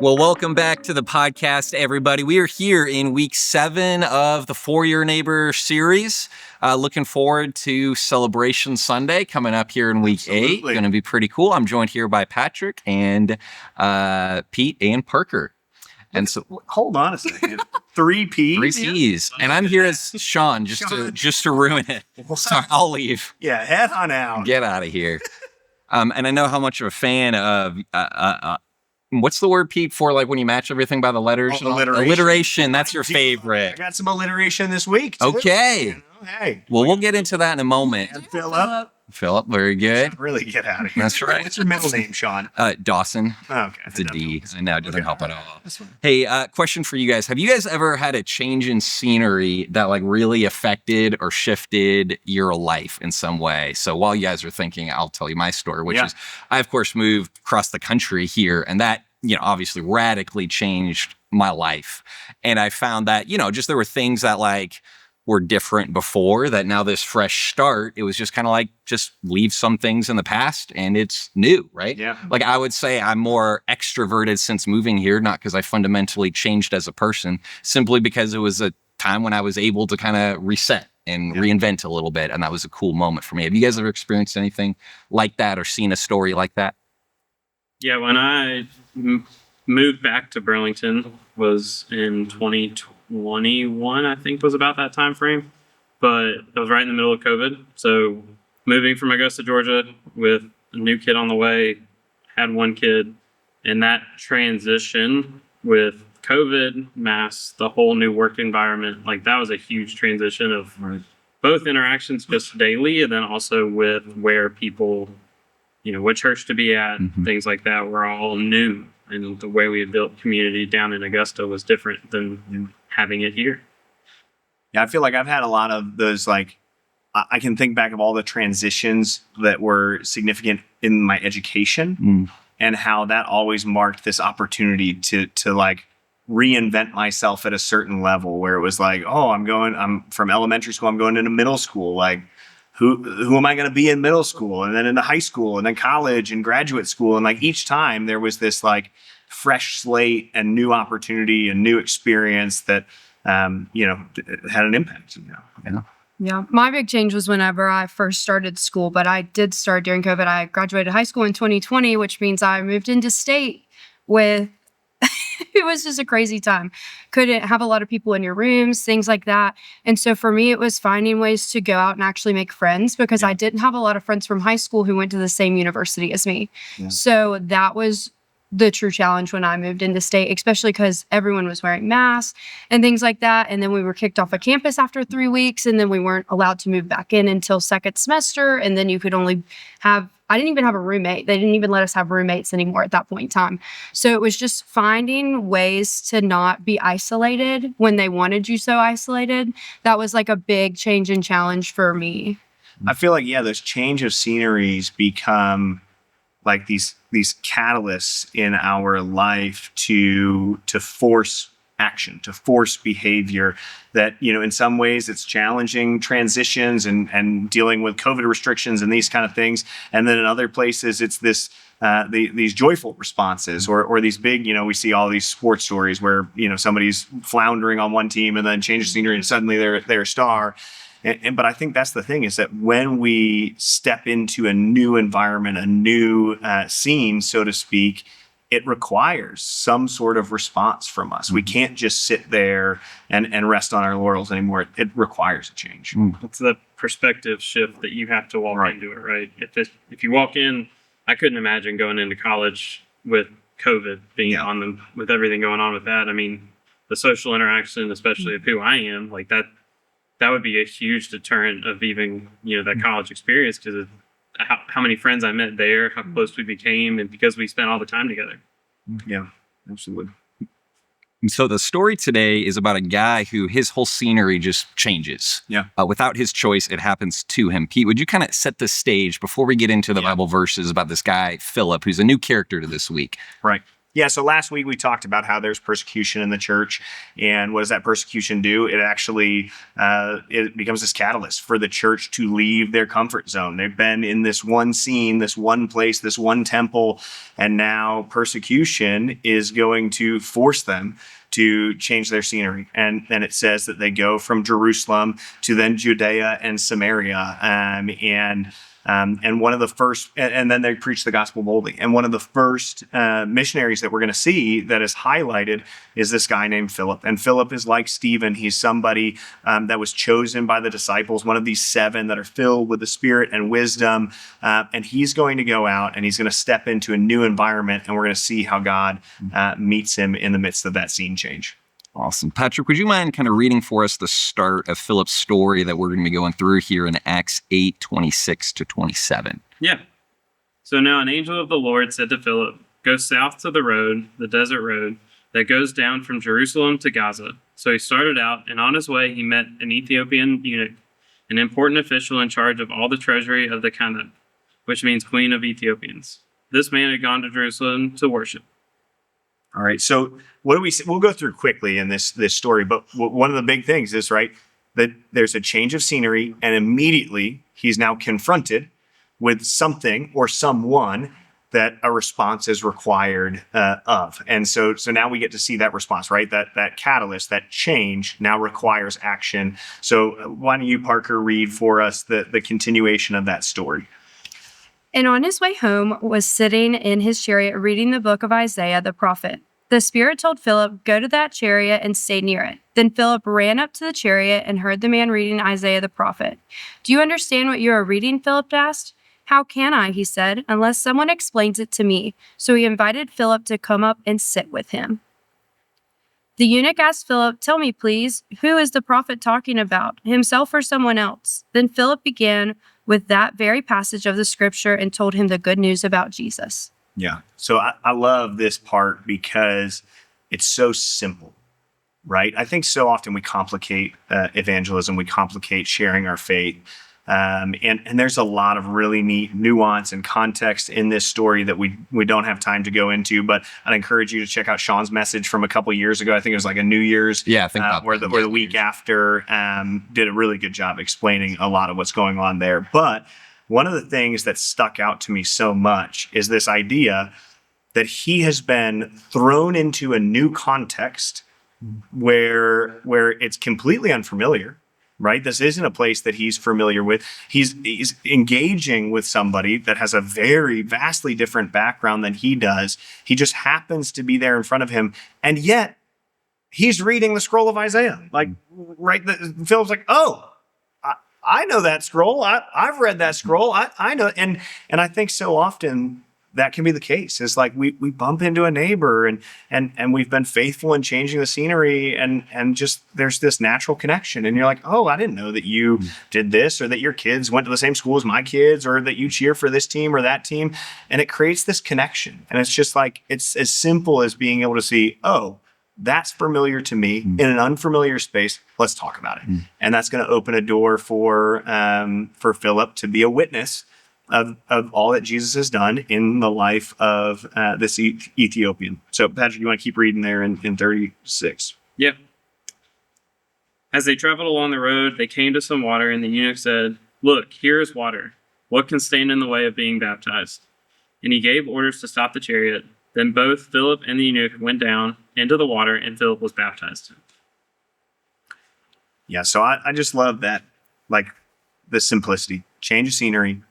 Well, welcome back to the podcast, everybody. We are here in week 7 of the For Your Neighbor series. Looking forward to Celebration Sunday coming up here in week 8. Going to be pretty cool. I'm joined here by Patrick and Pete and Parker. And so, hold on a second. 3 P's? 3 C's. And I'm here as Sean, just to ruin it. Sorry, I'll leave. Yeah, head on out. Get out of here. And I know how much of a fan of what's the word, Pete, for like when you match everything by the letters? Alliteration. That's your favorite. I got some alliteration this week, too. Okay. You know, hey. Well, we'll get into that in a moment. And Phillip, very good. Really get out of here. That's right. What's your middle name, Sean? Dawson. Okay. It's a D. I know, it doesn't help at all. That's fine. Hey, question for you guys. Have you guys ever had a change in scenery that like really affected or shifted your life in some way? So while you guys are thinking, I'll tell you my story, which is I, of course, moved across the country here, and that, obviously radically changed my life. And I found that, just there were things that like were different before that now this fresh start, it was just kind of like, just leave some things in the past and it's new, right? Yeah. Like I would say I'm more extroverted since moving here, not because I fundamentally changed as a person, simply because it was a time when I was able to kind of reset and reinvent a little bit. And that was a cool moment for me. Have you guys ever experienced anything like that or seen a story like that? Yeah, when I moved back to Burlington was in 2021, I think was about that time frame. But it was right in the middle of COVID. So moving from Augusta, Georgia with a new kid on the way, had one kid. And that transition with COVID, masks, the whole new work environment, like that was a huge transition of both interactions just daily and then also with where people, what church to be at, things like that were all new. And the way we had built community down in Augusta was different than having it here. Yeah, I feel like I've had a lot of those, like, I can think back of all the transitions that were significant in my education and how that always marked this opportunity to like reinvent myself at a certain level where it was like, oh, I'm from elementary school, I'm going into middle school. Like, who am I going to be in middle school and then into high school and then college and graduate school? And like each time there was this like fresh slate and new opportunity and new experience that, had an impact. Yeah. My big change was whenever I first started school, but I did start during COVID. I graduated high school in 2020, which means I moved into state with it was just a crazy time. Couldn't have a lot of people in your rooms, things like that. And so for me, it was finding ways to go out and actually make friends because I didn't have a lot of friends from high school who went to the same university as me. Yeah. So that was the true challenge when I moved into state, especially because everyone was wearing masks and things like that. And then we were kicked off of campus after 3 weeks, and then we weren't allowed to move back in until second semester. And then you could only I didn't even have a roommate. They didn't even let us have roommates anymore at that point in time. So it was just finding ways to not be isolated when they wanted you so isolated. That was like a big change and challenge for me. I feel like, those change of sceneries become like these catalysts in our life to force action, to force behavior that, in some ways it's challenging transitions and dealing with COVID restrictions and these kind of things. And then in other places, it's this, these joyful responses or these big, we see all these sports stories where, somebody's floundering on one team and then changes scenery and suddenly they're a star. But I think that's the thing is that when we step into a new environment, a new scene, so to speak, it requires some sort of response from us. We can't just sit there and rest on our laurels anymore. It requires a change. It's the perspective shift that you have to walk into it, right? If you walk in, I couldn't imagine going into college with COVID being on them, with everything going on with that. I mean, the social interaction, especially of who I am, like that would be a huge deterrent of even, that college experience because of how many friends I met there, how close we became, and because we spent all the time together. Yeah, absolutely. And so the story today is about a guy who his whole scenery just changes. Yeah. Without his choice, it happens to him. Pete, would you kind of set the stage before we get into the Bible verses about this guy, Philip, who's a new character to this week? Right. Yeah, so last week we talked about how there's persecution in the church, and what does that persecution do? It actually it becomes this catalyst for the church to leave their comfort zone. They've been in this one scene, this one place, this one temple, and now persecution is going to force them to change their scenery. And then it says that they go from Jerusalem to then Judea and Samaria, and one of the first, and then they preach the gospel boldly. And one of the first missionaries that we're going to see that is highlighted is this guy named Philip. And Philip is like Stephen. He's somebody that was chosen by the disciples, one of these 7 that are filled with the Spirit and wisdom. And he's going to go out and he's going to step into a new environment. And we're going to see how God meets him in the midst of that scene change. Awesome. Patrick, would you mind kind of reading for us the start of Philip's story that we're going to be going through here in Acts 8:26-27? Yeah. So now an angel of the Lord said to Philip, "Go south to the road, the desert road, that goes down from Jerusalem to Gaza." So he started out, and on his way he met an Ethiopian eunuch, an important official in charge of all the treasury of the Khanate, which means Queen of Ethiopians. This man had gone to Jerusalem to worship. All right. So what do we see? We'll go through quickly in this story, but one of the big things is, right, that there's a change of scenery, and immediately he's now confronted with something or someone that a response is required of. And so now we get to see that response, right? That catalyst, that change now requires action. So why don't you, Parker, read for us the continuation of that story? And on his way home was sitting in his chariot reading the book of Isaiah the prophet. The Spirit told Philip, "Go to that chariot and stay near it." Then Philip ran up to the chariot and heard the man reading Isaiah the prophet. "Do you understand what you are reading?" Philip asked. "How can I," he said, "unless someone explains it to me?" So he invited Philip to come up and sit with him. The eunuch asked Philip, "Tell me, please, who is the prophet talking about, himself or someone else?" Then Philip began with that very passage of the scripture and told him the good news about Jesus. Yeah. So I love this part because it's so simple, right? I think so often we complicate evangelism, we complicate sharing our faith. And there's a lot of really neat nuance and context in this story that we don't have time to go into, but I'd encourage you to check out Sean's message from a couple years ago. I think it was like a New Year's, Yeah, I think where the week after did a really good job explaining a lot of what's going on there. But one of the things that stuck out to me so much is this idea that he has been thrown into a new context where it's completely unfamiliar. Right? This isn't a place that he's familiar with. He's engaging with somebody that has a very vastly different background than he does. He just happens to be there in front of him. And yet he's reading the scroll of Isaiah. Like, right? Philip's like, "Oh, I know that scroll. I've read that scroll. I know." And I think so often that can be the case. It's like we bump into a neighbor and we've been faithful in changing the scenery and just there's this natural connection. And you're like, "Oh, I didn't know that you did this, or that your kids went to the same school as my kids, or that you cheer for this team or that team." And it creates this connection. And it's just like, it's as simple as being able to see, "Oh, that's familiar to me in an unfamiliar space. Let's talk about it." And that's going to open a door for Philip to be a witness of all that Jesus has done in the life of this Ethiopian. So, Patrick, you want to keep reading there in 36? Yep. As they traveled along the road, they came to some water, and the eunuch said, "Look, here is water. What can stand in the way of being baptized?" And he gave orders to stop the chariot. Then both Philip and the eunuch went down into the water, and Philip was baptized. Yeah, so I just love that, like, the simplicity. Change of scenery,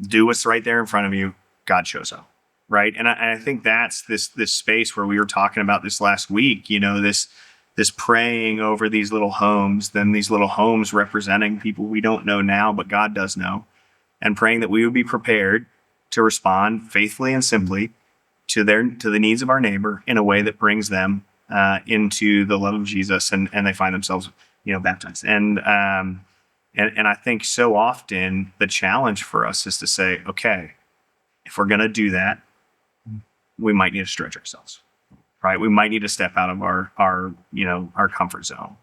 do what's right there in front of you, God shows up, right? And I think that's this space where we were talking about this last week, this praying over these little homes, then these little homes representing people we don't know now, but God does know, and praying that we would be prepared to respond faithfully and simply to the needs of our neighbor in a way that brings them into the love of Jesus, and they find themselves, baptized. And I think so often the challenge for us is to say, okay, if we're going to do that, we might need to stretch ourselves, right? We might need to step out of our comfort zone.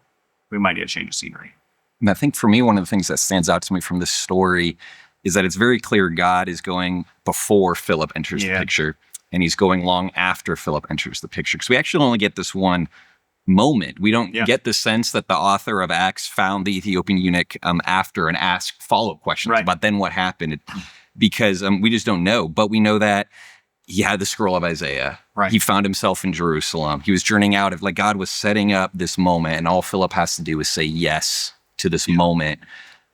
We might need to change the scenery. And I think for me, one of the things that stands out to me from this story is that it's very clear God is going before Philip enters the picture. and he's going long after Philip enters the picture. Because we actually only get this one moment. We don't get the sense that the author of Acts found the Ethiopian eunuch after and asked follow-up questions about then what happened, because we just don't know. But we know that he had the scroll of Isaiah. He found himself in Jerusalem. He was journeying out of, like, God was setting up this moment, and all Philip has to do is say yes to this moment.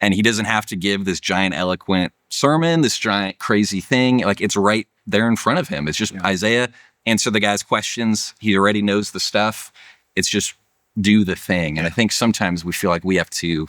And he doesn't have to give this giant eloquent sermon, this giant crazy thing. Like, it's right there in front of him. It's just Isaiah, answer the guy's questions. He already knows the stuff. It's just do the thing. And I think sometimes we feel like we have to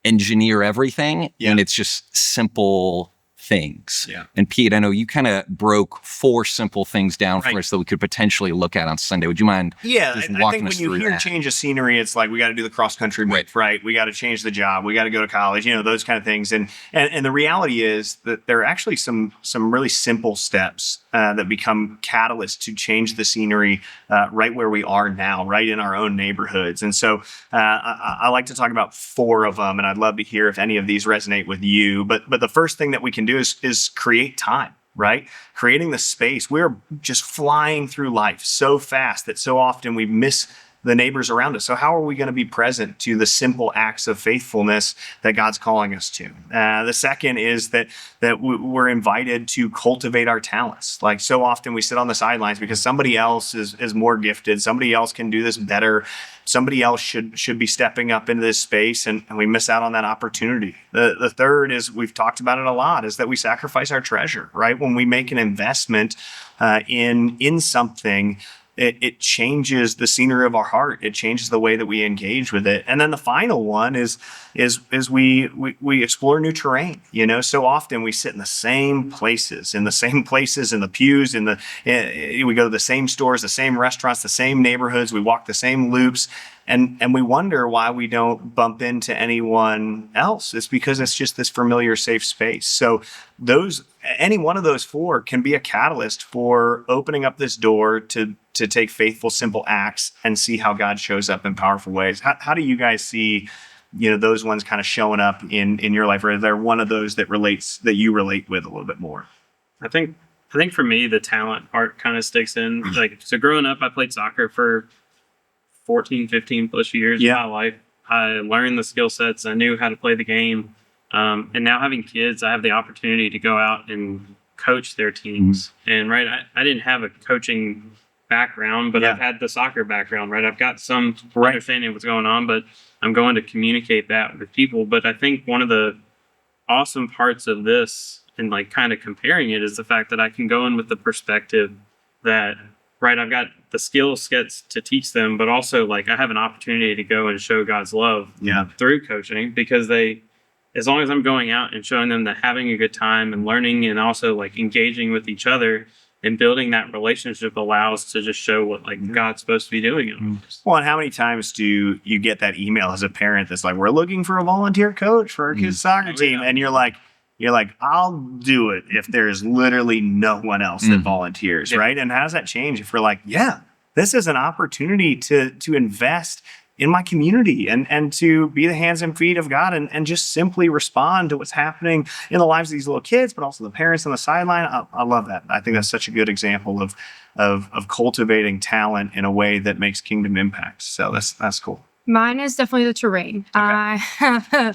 engineer everything, and it's just simple things. And Pete, I know you kind of broke 4 simple things down for us that we could potentially look at on Sunday. Would you mind just I walking think us when you through hear that? change of scenery, it's like we got to do the cross country move, right? We got to change the job. We got to go to college, those kind of things. And the reality is that there are actually some really simple steps that become catalysts to change the scenery right where we are now, right in our own neighborhoods. And so I like to talk about 4 of them, and I'd love to hear if any of these resonate with you. But the first thing that we can do is create time, right? Creating the space. We're just flying through life so fast that so often we miss the neighbors around us. So how are we going to be present to the simple acts of faithfulness that God's calling us to? The second is that we're invited to cultivate our talents. Like, so often we sit on the sidelines because somebody else is more gifted. Somebody else can do this better. Somebody else should be stepping up into this space, and we miss out on that opportunity. The third is, we've talked about it a lot, is that we sacrifice our treasure, right? When we make an investment in something, it changes the scenery of our heart. It changes the way that we engage with it. And then the final one is we explore new terrain. So often we sit in the same places, in the pews, we go to the same stores, the same restaurants, the same neighborhoods. We walk the same loops. And we wonder why we don't bump into anyone else. It's because it's just this familiar, safe space. So any one of those 4 can be a catalyst for opening up this door to take faithful, simple acts and see how God shows up in powerful ways. How do you guys see, those ones kind of showing up in your life? Or is there one of those that you relate with a little bit more? I think for me, the talent part kind of sticks in. Like, so growing up, I played soccer for 14, 15 plus years of my life. I learned the skill sets. I knew how to play the game. And now having kids, I have the opportunity to go out and coach their teams. And I didn't have a coaching background, but I've had the soccer background, right? I've got some understanding of what's going on, but I'm going to communicate that with people. But I think one of the awesome parts of this, and like kind of comparing it, is the fact that I can go in with the perspective that, I've got the skill sets to teach them, but also like I have an opportunity to go and show God's love through coaching, because as long as I'm going out and showing them that having a good time and learning, and also like engaging with each other and building that relationship, allows to just show what God's supposed to be doing. Well, and how many times do you get that email as a parent that's like, we're looking for a volunteer coach for our kids' soccer team, and you're like, I'll do it if there's literally no one else that volunteers, right? And how does that change if we're like, this is an opportunity to invest in my community and to be the hands and feet of God and just simply respond to what's happening in the lives of these little kids, but also the parents on the sideline. I love that. I think that's such a good example of cultivating talent in a way that makes kingdom impact. So that's cool. Mine is definitely the terrain. Okay.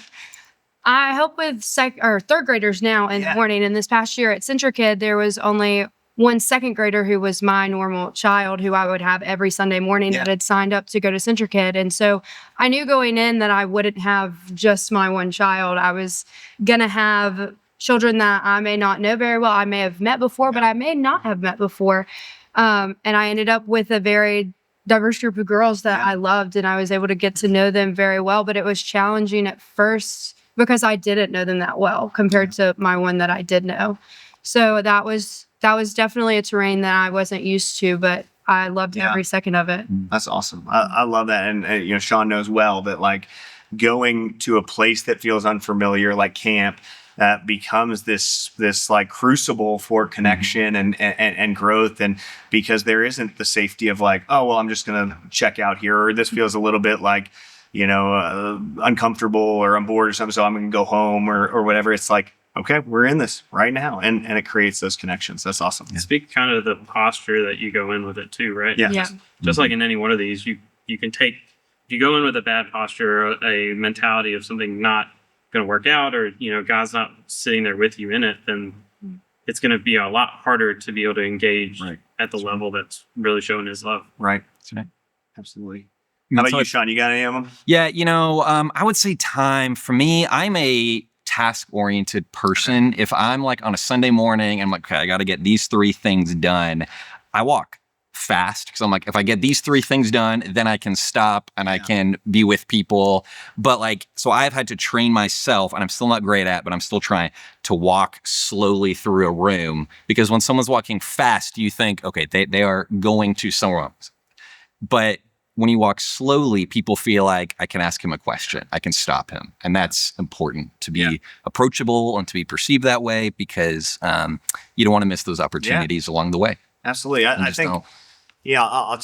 I help with third graders now in the morning. And this past year at CentriKid, there was only one second grader who was my normal child, who I would have every Sunday morning, that had signed up to go to CentriKid. And so I knew going in that I wouldn't have just my one child. I was going to have children that I may not know very well. I may have met before, but I may not have met before. And I ended up with a very diverse group of girls that I loved, and I was able to get to know them very well. But it was challenging at first because I didn't know them that well compared to my one that I did know. So that was definitely a terrain that I wasn't used to, but I loved every second of it. That's awesome. I love that. And Sean knows well that like going to a place that feels unfamiliar, like camp, becomes this like crucible for connection and growth. And because there isn't the safety of like, oh, well, I'm just going to check out here, or this feels a little bit like, uncomfortable, or I'm bored or something, so I'm going to go home or whatever. It's like, okay, we're in this right now. And it creates those connections. That's awesome. Speak kind of the posture that you go in with it too, right? Yeah. Yeah. Just like in any one of these, you can take, if you go in with a bad posture or a mentality of something not going to work out, or God's not sitting there with you in it, then it's going to be a lot harder to be able to engage at the level that's really showing His love. Right. That's right. Absolutely. How about you, Sean? You got any of them? Yeah, I would say time. For me, I'm a task-oriented person. If I'm like on a Sunday morning, I'm like, okay, I got to get these 3 things done. I walk fast because I'm like, if I get these 3 things done, then I can stop and I can be with people. But so I've had to train myself, and I'm still not great at, but I'm still trying to walk slowly through a room, because when someone's walking fast, you think, okay, they are going to somewhere else. But when you walk slowly, people feel like I can ask him a question. I can stop him. And that's important, to be approachable and to be perceived that way, because you don't want to miss those opportunities along the way. Absolutely. I think, I'll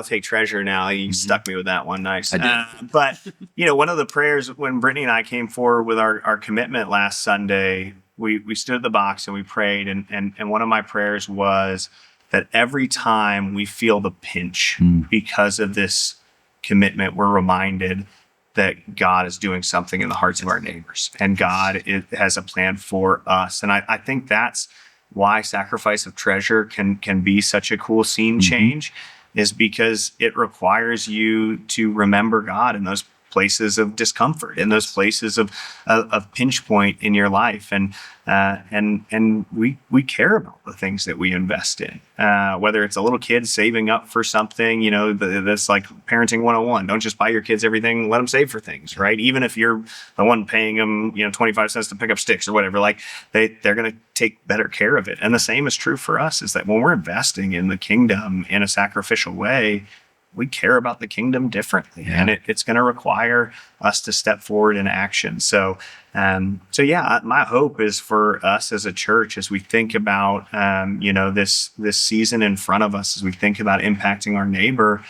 take treasure now. You stuck me with that one. Nice. I did. But, one of the prayers when Brittany and I came forward with our commitment last Sunday, we stood at the box and we prayed. And one of my prayers was that every time we feel the pinch because of this commitment, we're reminded that God is doing something in the hearts of our neighbors, and God has a plan for us. And I think that's why Sacrifice of Treasure can be such a cool scene change, is because it requires you to remember God in those places of discomfort, in those places of pinch point in your life. And we care about the things that we invest in, whether it's a little kid saving up for something, that's like parenting 101. Don't just buy your kids everything, let them save for things, right? Even if you're the one paying them, 25 cents to pick up sticks or whatever, they're going to take better care of it. And the same is true for us, is that when we're investing in the kingdom in a sacrificial way, we care about the kingdom differently, and it's going to require us to step forward in action. So my hope is for us as a church, as we think about, this season in front of us, as we think about impacting our neighbor,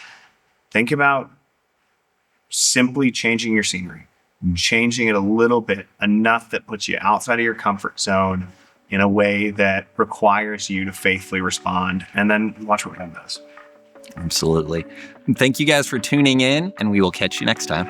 think about simply changing your scenery, changing it a little bit, enough that puts you outside of your comfort zone in a way that requires you to faithfully respond, and then watch what God does. Absolutely. Thank you guys for tuning in, and we will catch you next time.